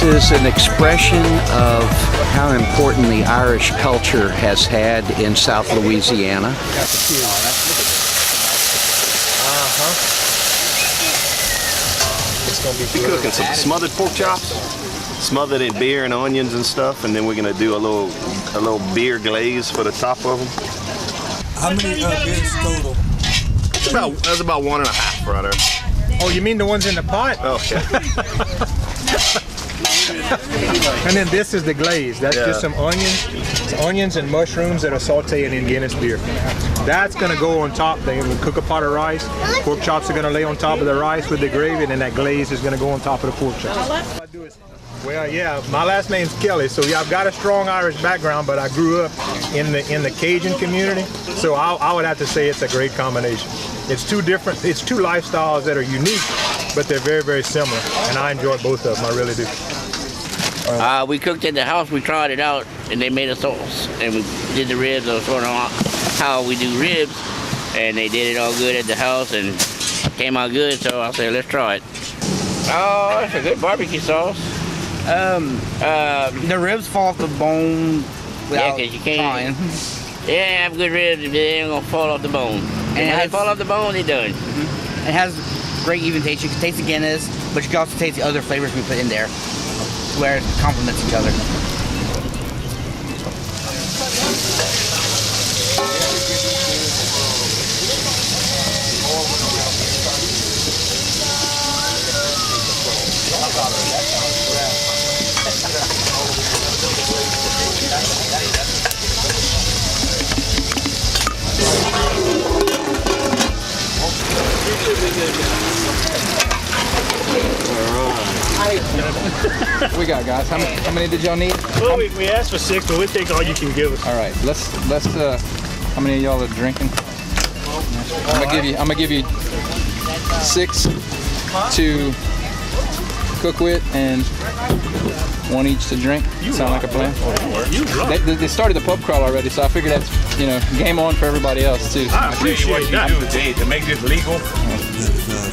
is an expression of how important the Irish culture has had in South Louisiana. We're cooking some smothered pork chops, smothered in beer and onions and stuff, and then we're gonna do a little beer glaze for the top of them. How many beers total? That's about 1.5 right there. Oh, you mean the ones in the pot? Oh, yeah. And then this is the glaze. That's just some onions and mushrooms that are sauteed in Guinness beer. That's gonna go on top. They will cook a pot of rice. Pork chops are gonna lay on top of the rice with the gravy, and then that glaze is gonna go on top of the pork chops. Well, yeah, my last name's Kelly, so yeah, I've got a strong Irish background, but I grew up in the Cajun community, so I would have to say it's a great combination. It's two lifestyles that are unique, but they're very, very similar, and I enjoy both of them, I really do. We cooked in the house, we tried it out, and they made a sauce, and we did the ribs. I was sort of how we do ribs, and they did it all good at the house, and came out good, so I said, let's try it. Oh, it's a good barbecue sauce. The ribs fall off the bone without because you can't. trying. Yeah, have good ribs, if they ain't gonna fall off the bone. And when they fall off the bone, they done. It has great even taste. You can taste the Guinness, but you can also taste the other flavors we put in there, where it complements each other. We got, guys. How many did y'all need? Well, we asked for 6, but we'll take all you can give us. All right. Let's. How many of y'all are drinking? I'm gonna give you 6 to cook with and 1 each to drink. Sound like a plan? They started the pub crawl already, so I figured that's game on for everybody else too. I appreciate that. Do, Dave, to make this legal.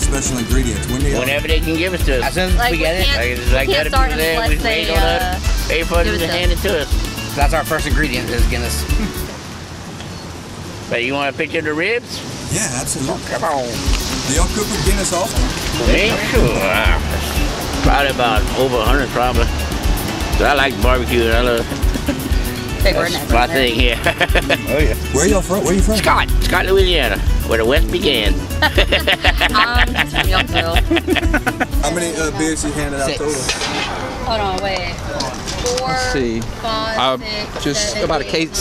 Special ingredients. Whenever they can give it to us. As soon as we get it, Like other people there, we ain't gonna pay for them to hand it to us. that's our first ingredient is Guinness. But you want a picture of the ribs? Yeah, absolutely. Come on. Do y'all cook with Guinness often? Me? Sure. Probably about over 100 probably. So I like barbecue and I love that's my thing here. Oh yeah. Where y'all from? Where you from? Scott, Louisiana, where the West began. How many beers you handed out 6. total? Hold on, wait. 4, Let's see. 5, 6, Just 7, about a 8,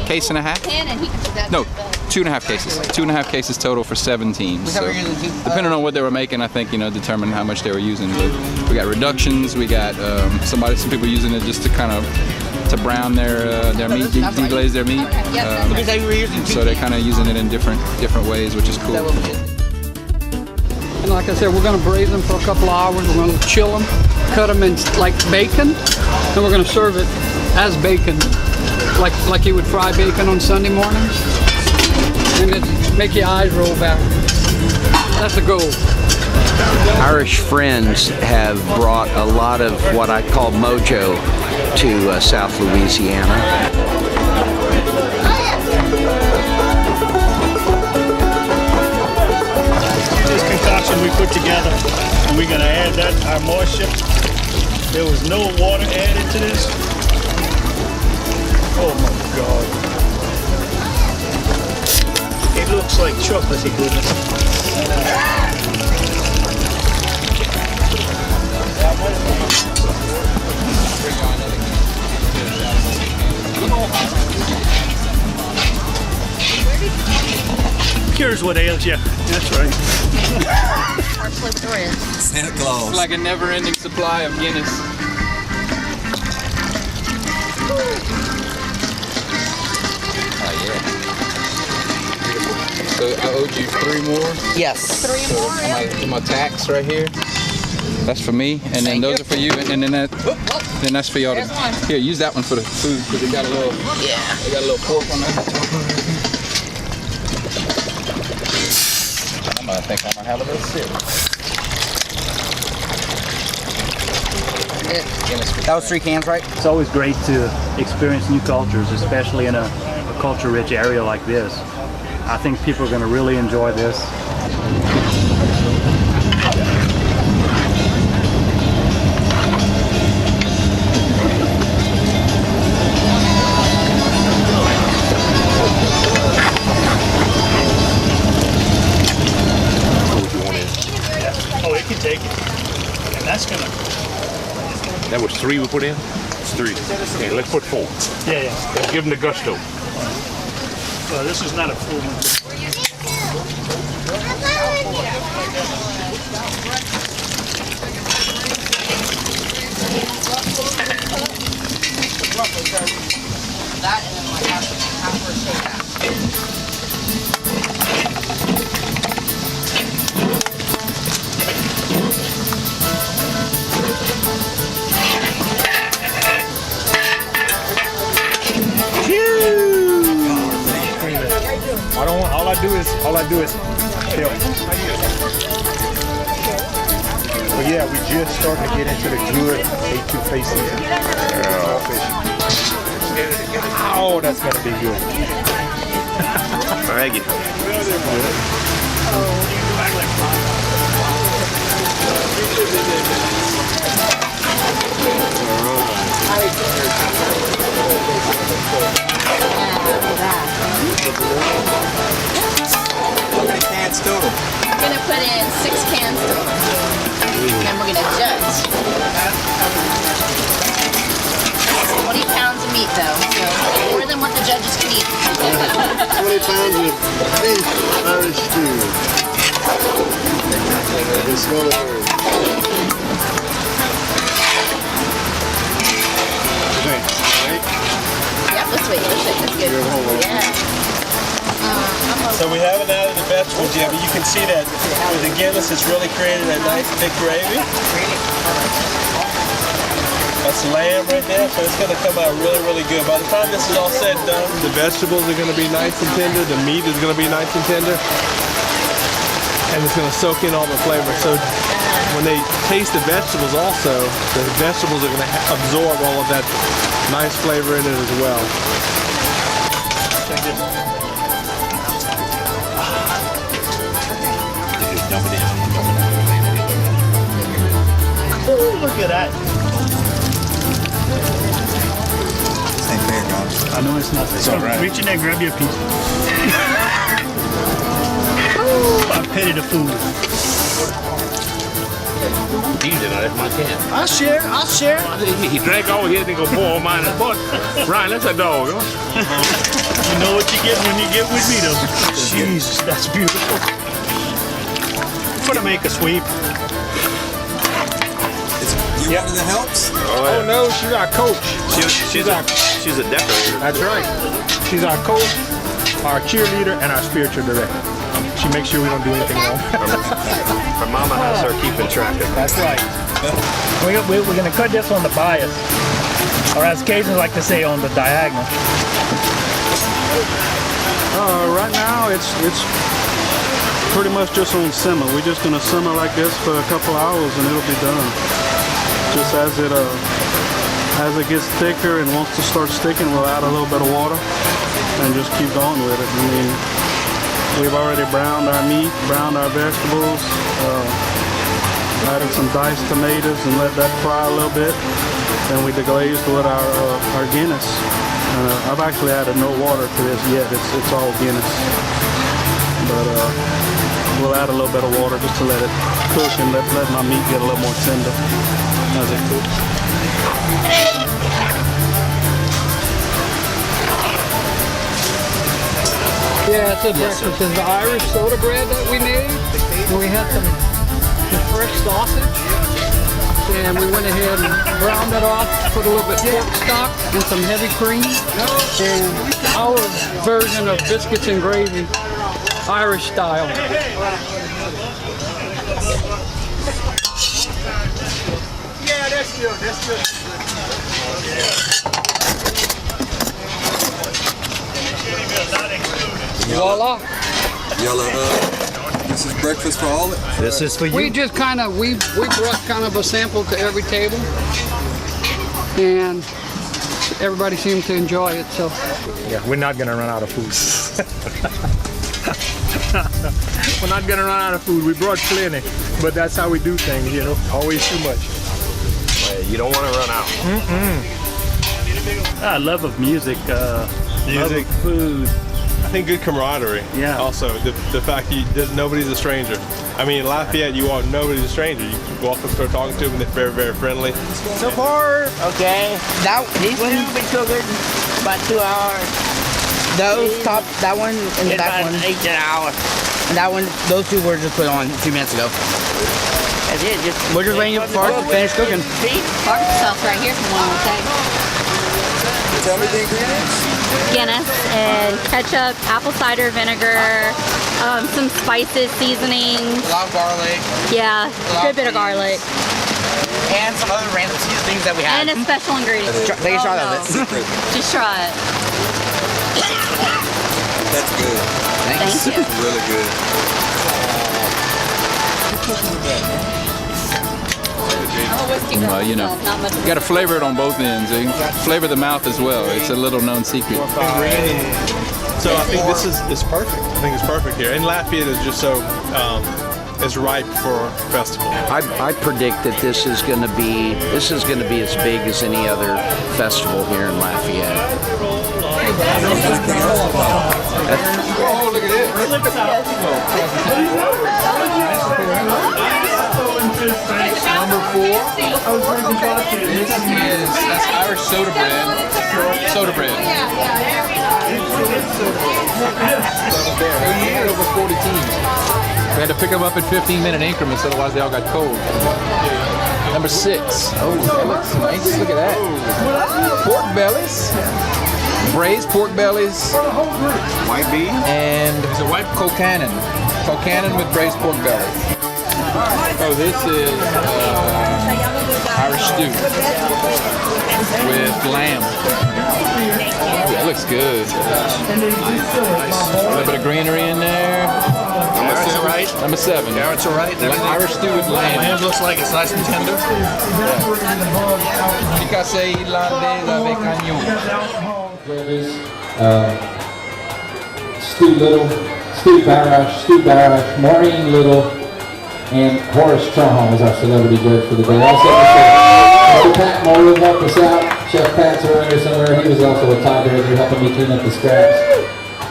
case 9, and a half. 10, and he can put that No, in the- 2.5 cases. 2.5 cases total for 17. We So were using depending on what they were making, I think determined how much they were using. But we got reductions. We got some people using it just to kind of brown their meat, deglaze their meat. So they're kind of using it in different ways, which is cool. And like I said, we're going to braise them for a couple of hours. We're going to chill them, cut them in like bacon, and we're going to serve it as bacon, like you would fry bacon on Sunday mornings, and then make your eyes roll back. That's the goal. Irish friends have brought a lot of what I call mojo to South Louisiana. This concoction we put together, and we're gonna add that, our moisture. There was no water added to this. Oh my God. It looks like chocolatey goodness. Cures what ails you. That's right. Santa Claus. It's like a never-ending supply of Guinness. Oh yeah. So I owed you 3 more. Yes. 3 more, yeah. My tax right here. That's for me, and then those are for you, and then that's for y'all. Here, use that one for the food because it got a little. Yeah. It got a little pork on it. I think I'm gonna have a little sip. it. That was 3 cans, right? It's always great to experience new cultures, especially in a culture-rich area like this. I think people are going to really enjoy this. Oh, it can take it. And that's gonna. That was 3 we put in? It's 3. Okay, let's put 4. Yeah, yeah. Let's give them the gusto. Well, this is not a full one. That and then like half for a shake. All I do is help. But yeah, we just starting to get into the good A2 season. Oh, that's gonna be good. Thank you. How many cans total? We're gonna put in 6 cans total. And we're gonna judge. 20 pounds of meat though, so more than what the judges can eat. 20 pounds of fish Irish stew. It's gonna hurt. Yep, let's wait, that's good. Yeah. So we haven't added the vegetables yet, but you can see that with the Guinness, it's really created a nice thick gravy. That's lamb right there, so it's going to come out really, really good. By the time this is all said and done, the vegetables are going to be nice and tender, the meat is going to be nice and tender, and it's going to soak in all the flavor. So when they taste the vegetables also, the vegetables are going to absorb all of that nice flavor in it as well. Check this out. Ooh, look at that. This ain't fair, guys. I know it's not. It's all right. Reach in there, grab your piece. Ooh, I pity the food. He's in it, my can. I'll share. He drank all his and go pour all mine. But Ryan, that's a dog, huh? You know what you get when you get with me, though. Jesus, that's beautiful. I'm gonna make a sweep. You one of the helps? Oh no, she's our coach. She's a decorator. That's right. She's our coach, our cheerleader, and our spiritual director. She makes sure we don't do anything wrong. Her mama has her keeping track of it. That's right. We're going to cut this on the bias, or as Cajuns like to say, on the diagonal. Right now, it's pretty much just on simmer. We're just going to simmer like this for a couple hours, and it'll be done. Just as it gets thicker and wants to start sticking, we'll add a little bit of water and just keep going with it. I mean, we've already browned our meat, browned our vegetables, added some diced tomatoes and let that fry a little bit. Then we deglazed with our Guinness. I've actually added no water to this yet. It's all Guinness. But we'll add a little bit of water just to let it cook and let my meat get a little more tender as it cooks. Yeah, it's a breakfast. It's the Irish soda bread that we made. And we had some fresh sausage. And we went ahead and browned it off, put a little bit of pork stock and some heavy cream. And our version of biscuits and gravy, Irish style. Yeah, that's good. That's good. Voila. This is breakfast for all. This is for you. We just kind of we brought kind of a sample to every table, and everybody seemed to enjoy it. So yeah, we're not gonna run out of food. We're not gonna run out of food. We brought plenty, but that's how we do things, you know. Always too much. You don't want to run out. Love of music, love of food. I think good camaraderie. Yeah. Also, the fact nobody's a stranger. I mean, in Lafayette, nobody's a stranger. You walk up and start talking to them, and they're very, very friendly. So far, okay. These two been cooking about 2 hours. That one and the back one. 8 hours. And that one, those two were just put on a few minutes ago. That's it. We're just waiting for it to finish cooking. Barbecue sauce right here from one, okay? Tell me the ingredients. Guinness and ketchup, apple cider vinegar, some spices, seasonings. A lot of garlic. Yeah, good bit of garlic. And some other random things that we have. And a special ingredient. Take a shot of it. Just try it. That's good. Thank you. Really good. Well, you know, you got to flavor it on both ends. You flavor the mouth as well. It's a little known secret. So I think this is perfect. I think it's perfect here. And Lafayette is just so it's ripe for festival. I predict that this is going to be as big as any other festival here in Lafayette. Oh, look at it. Number 4. That's Irish soda bread. Soda bread. We had over 40 teams. We had to pick them up in 15-minute increments, otherwise they all got cold. Number 6. Oh, that looks nice. Look at that. Pork bellies. Braised pork bellies. White bean. And it's a white Colcannon. Colcannon with braised pork belly. Oh, this is Irish stew with lamb. That looks good. A little bit of greenery in there. Number 7. Carrots are right. Irish stew with lamb. Lamb looks like it's nice and tender. Picasse irlandais avec agneau. Stu Little, Stu Barash, Maureen Little, and Horace Trahan is our celebrity judge for the day. Also, Mr. Pat Morgan helped us out. Chef Pat's around here somewhere. He was also a tie director helping me clean up the scraps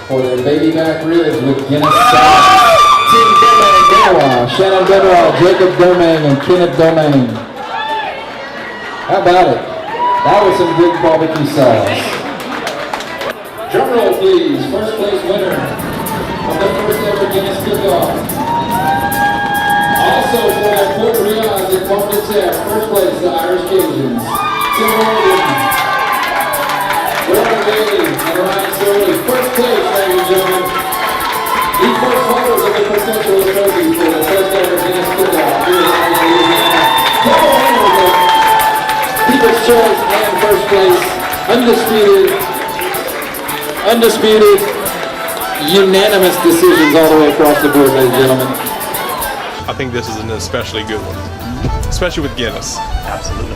for their baby back ribs with Guinness sauce. Team Domain, Shannon Deverall, Jacob Domain, and Kenneth Domain. How about it? That was some good barbecue sauce. Drum roll, please. First place winner of the first ever Guinness cook-off. Also for Fort Riaz and Pont de Terre, first place, the Irish Cajuns. Tim Morgan, Robert Bailey, and Ryan Sorley, first place, ladies and gentlemen. The first holders of the perpetual trophy for the first ever Guinness cook-off here in Louisiana. People's Choice and first place, undisputed, unanimous decisions all the way across the board, ladies and gentlemen. I think this is an especially good one, especially with Guinness. Absolutely.